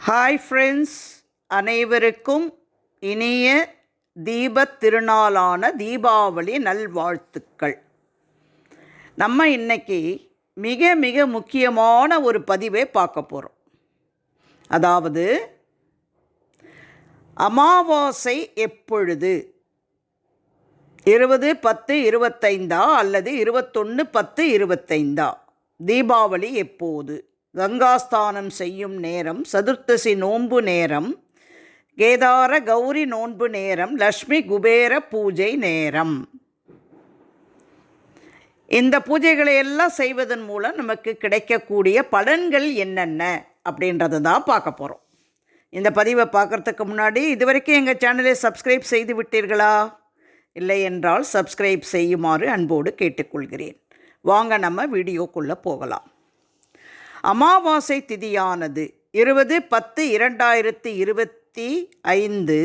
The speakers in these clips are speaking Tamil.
ஹாய் ஃப்ரெண்ட்ஸ், அனைவருக்கும் இனிய தீபத் திருநாளான தீபாவளி நல்வாழ்த்துக்கள். நம்ம இன்னைக்கு மிக மிக முக்கியமான ஒரு பதிவை பார்க்க போகிறோம். அதாவது அமாவாசை எப்பொழுது? 20/10/25 அல்லது 21/10/25? தீபாவளி எப்போது? கங்காஸ்தானம் செய்யும் நேரம், சதுர்த்தசி நோன்பு நேரம், கேதார கௌரி நோன்பு நேரம், லக்ஷ்மி குபேர பூஜை நேரம். இந்த பூஜைகளை எல்லாம் செய்வதன் மூலம் நமக்கு கிடைக்கக்கூடிய பலன்கள் என்னென்ன அப்படின்றத தான் பார்க்க போகிறோம். இந்த பதிவை பார்க்குறதுக்கு முன்னாடி இதுவரைக்கும் எங்கள் சேனலை சப்ஸ்கிரைப் செய்து விட்டீர்களா? இல்லை என்றால் சப்ஸ்கிரைப் செய்யுமாறு அன்போடு கேட்டுக்கொள்கிறேன். வாங்க நம்ம வீடியோக்குள்ளே போகலாம். அமாவாசை திதியானது 20/10/2025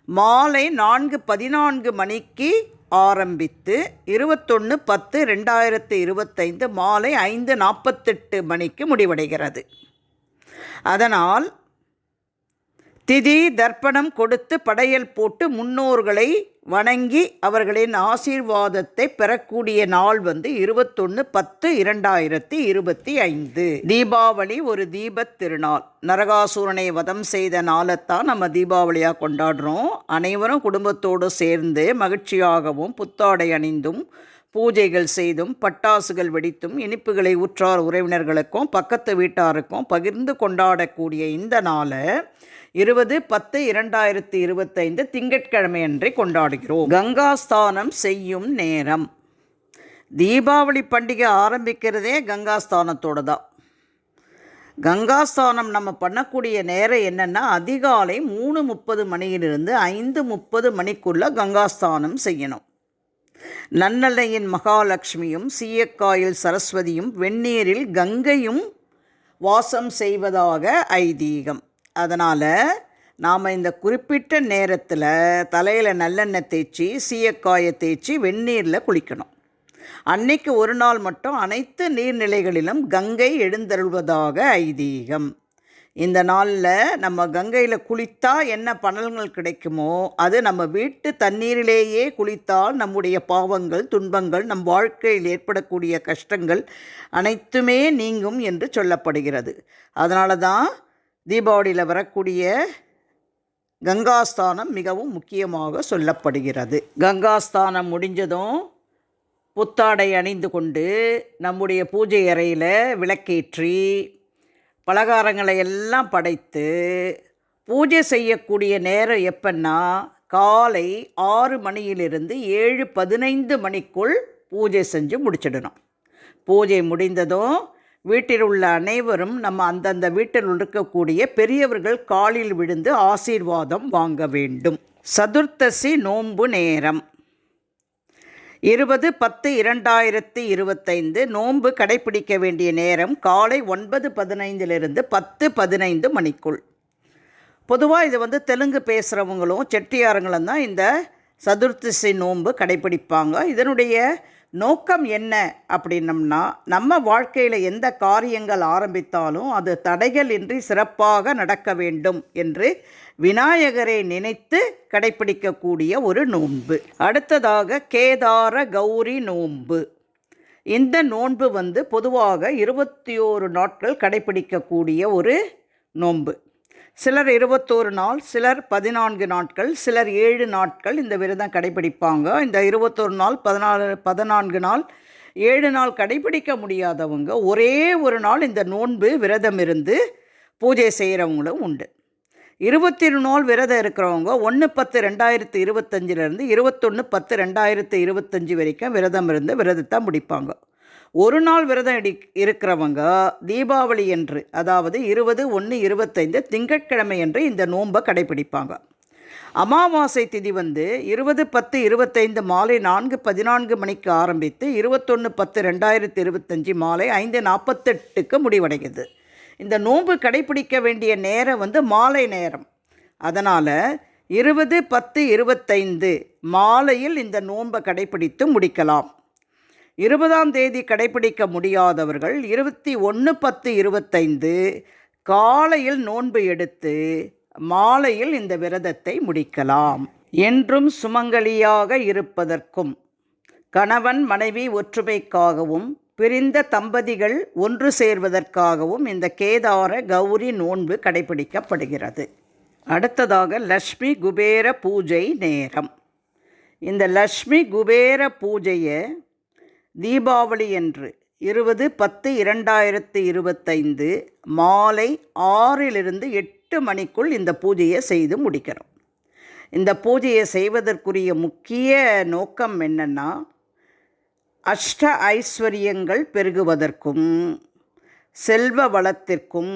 மாலை 4:14 மணிக்கு ஆரம்பித்து 21/10/2025 மாலை 5:48 மணிக்கு முடிவடைகிறது. அதனால் திதி தர்ப்பணம் கொடுத்து படையல் போட்டு முன்னோர்களை வணங்கி அவர்களின் ஆசீர்வாதத்தை பெறக்கூடிய நாள் 21/10/2025. தீபாவளி ஒரு தீபத் திருநாள். நரகாசூரனை வதம் செய்த நாளைத்தான் நம்ம தீபாவளியாக கொண்டாடுறோம். அனைவரும் குடும்பத்தோடு சேர்ந்து மகிழ்ச்சியாகவும் புத்தாடை அணிந்தும் பூஜைகள் செய்தும் பட்டாசுகள் வெடித்தும் இனிப்புகளை உற்றார் உறவினர்களுக்கும் பக்கத்து வீட்டாருக்கும் பகிர்ந்து கொண்டாடக்கூடிய இந்த நாளை 20/10/2025 திங்கட்கிழமை அன்றே கொண்டாடுகிறோம். கங்காஸ்தானம் செய்யும் நேரம். தீபாவளி பண்டிகை ஆரம்பிக்கிறதே கங்காஸ்தானத்தோடு தான். கங்காஸ்தானம் நம்ம பண்ணக்கூடிய நேரம் என்னென்னா, அதிகாலை 3:30 மணியிலிருந்து 5:30 மணிக்குள்ளே கங்காஸ்தானம் செய்யணும். நன்னலையின் மகாலட்சுமியும் சீயக்காயில் சரஸ்வதியும் வெந்நீரில் கங்கையும் வாசம் செய்வதாக ஐதீகம். அதனால் நாம் இந்த குறிப்பிட்ட நேரத்தில் தலையில் நல்லெண்ணெய் தேய்ச்சி சீயக்காயை தேய்ச்சி வெந்நீரில் குளிக்கணும். அன்னைக்கு ஒரு நாள் மட்டும் அனைத்து நீர்நிலைகளிலும் கங்கை எழுந்தருள்வதாக ஐதீகம். இந்த நாளில் நம்ம கங்கையில் குளித்தா என்ன பலன்கள் கிடைக்குமோ அது நம்ம வீட்டு தண்ணீரிலேயே குளித்தால் நம்முடைய பாவங்கள் துன்பங்கள் நம் வாழ்க்கையில் ஏற்படக்கூடிய கஷ்டங்கள் அனைத்துமே நீங்கும் என்று சொல்லப்படுகிறது. அதனால தான் தீபாவளியில் வரக்கூடிய கங்காஸ்தானம் மிகவும் முக்கியமாக சொல்லப்படுகிறது. கங்காஸ்தானம் முடிஞ்சதும் புத்தாடை அணிந்து கொண்டு நம்முடைய பூஜை அறையில் விளக்கேற்றி பலகாரங்களை எல்லாம் படைத்து பூஜை செய்யக்கூடிய நேரம் எப்பன்னா, காலை 6 மணியிலிருந்து 7:15 மணிக்குள் பூஜை செஞ்சு முடிச்சிடணும். பூஜை முடிந்ததும் வீட்டில் உள்ள அனைவரும் நம்ம அந்தந்த வீட்டில் இருக்கக்கூடிய பெரியவர்கள் காலில் விழுந்து ஆசீர்வாதம் வாங்க வேண்டும். சதுர்த்தசி நோன்பு நேரம் 20/10/2025 நோன்பு கடைபிடிக்க வேண்டிய நேரம் காலை 9:15 10:15 மணிக்குள். பொதுவாக இது தெலுங்கு பேசுகிறவங்களும் செட்டியாரங்களும் தான் இந்த சதுர்த்தசி நோன்பு கடைபிடிப்பாங்க. இதனுடைய நோக்கம் என்ன அப்படின்னம்னா, நம்ம வாழ்க்கையில் எந்த காரியங்கள் ஆரம்பித்தாலும் அது தடைகள் இன்றி சிறப்பாக நடக்க வேண்டும் என்று விநாயகரை நினைத்து கடைபிடிக்கக்கூடிய ஒரு நோன்பு. அடுத்ததாக கேதார கௌரி நோன்பு. இந்த நோன்பு பொதுவாக 21 நாட்கள் கடைபிடிக்கக்கூடிய ஒரு நோன்பு. சிலர் 21 நாள், சிலர் 14 நாட்கள், சிலர் 7 நாட்கள் இந்த விரதம் கடைபிடிப்பாங்க. இந்த 21 நாள் 14 நாள் 7 நாள் கடைபிடிக்க முடியாதவங்க ஒரே ஒரு நாள் இந்த நோன்பு விரதம் இருந்து பூஜை செய்கிறவங்களும் உண்டு. 21 நாள் விரதம் இருக்கிறவங்க 1/10/2025 21/10/2025 வரைக்கும் விரதம் இருந்து விரதத்தை முடிப்பாங்க. ஒரு நாள் விரதம் இருக்கிறவங்க தீபாவளி என்று, அதாவது 20/1/25 திங்கட்கிழமை என்று இந்த நோன்பை கடைபிடிப்பாங்க. அமாவாசை திதி 20/10/25 மாலை 4:14 மணிக்கு ஆரம்பித்து 21/10/2025 மாலை 5:48க்கு முடிவடைகிறது. இந்த நோன்பு கடைபிடிக்க வேண்டிய நேரம் மாலை நேரம். அதனால் 20/10/25 மாலையில் இந்த நோன்பை கடைபிடித்து முடிக்கலாம். 20ஆம் தேதி கடைபிடிக்க முடியாதவர்கள் 21/10/25 காலையில் நோன்பு எடுத்து மாலையில் இந்த விரதத்தை முடிக்கலாம். என்றும் சுமங்கலியாக இருப்பதற்கும் கணவன் மனைவி ஒற்றுமைக்காகவும் பிரிந்த தம்பதிகள் ஒன்று சேர்வதற்காகவும் இந்த கேதார கௌரி நோன்பு கடைபிடிக்கப்படுகிறது. அடுத்ததாக லக்ஷ்மி குபேர பூஜை நேரம். இந்த லக்ஷ்மி குபேர பூஜையை தீபாவளி அன்று 20/10/2025 மாலை 6-8 மணிக்குள் இந்த பூஜையை செய்து முடிக்கிறோம். இந்த பூஜையை செய்வதற்குரிய முக்கிய நோக்கம் என்னென்னா, அஷ்ட ஐஸ்வர்யங்கள் பெருகுவதற்கும் செல்வ வளத்திற்கும்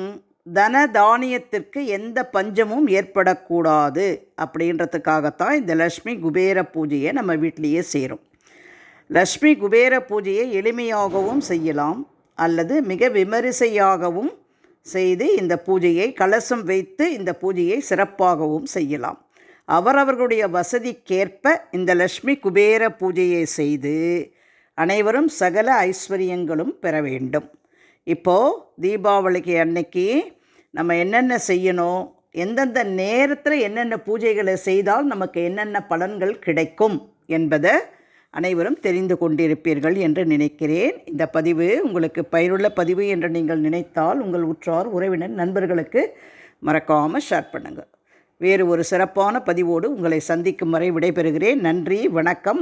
தன தானியத்திற்கு எந்த பஞ்சமும் ஏற்படக்கூடாது அப்படின்றதுக்காகத்தான் இந்த லக்ஷ்மி குபேர பூஜையை நம்ம வீட்டிலையே செய்கிறோம். லக்ஷ்மி குபேர பூஜையை எளிமையாகவும் செய்யலாம் அல்லது மிக விமரிசையாகவும் செய்து இந்த பூஜையை கலசம் வைத்து இந்த பூஜையை சிறப்பாகவும் செய்யலாம். அவரவர்களுடைய வசதிக்கேற்ப இந்த லக்ஷ்மி குபேர பூஜையை செய்து அனைவரும் சகல ஐஸ்வர்யங்களும் பெற வேண்டும். இப்போது தீபாவளிக்கு அன்னைக்கு நம்ம என்னென்ன செய்யணும், எந்தெந்த நேரத்தில் என்னென்ன பூஜைகளை செய்தால் நமக்கு என்னென்ன பலன்கள் கிடைக்கும் என்பதை அனைவரும் தெரிந்து கொண்டிருப்பீர்கள் என்று நினைக்கிறேன். இந்த பதிவு உங்களுக்கு பயனுள்ள பதிவு என்று நீங்கள் நினைத்தால் உங்கள் உற்றார் உறவினர் நண்பர்களுக்கு மறக்காமல் ஷேர் பண்ணுங்கள். வேறு ஒரு சிறப்பான பதிவோடு உங்களை சந்திக்கும் வரை விடைபெறுகிறேன். நன்றி, வணக்கம்.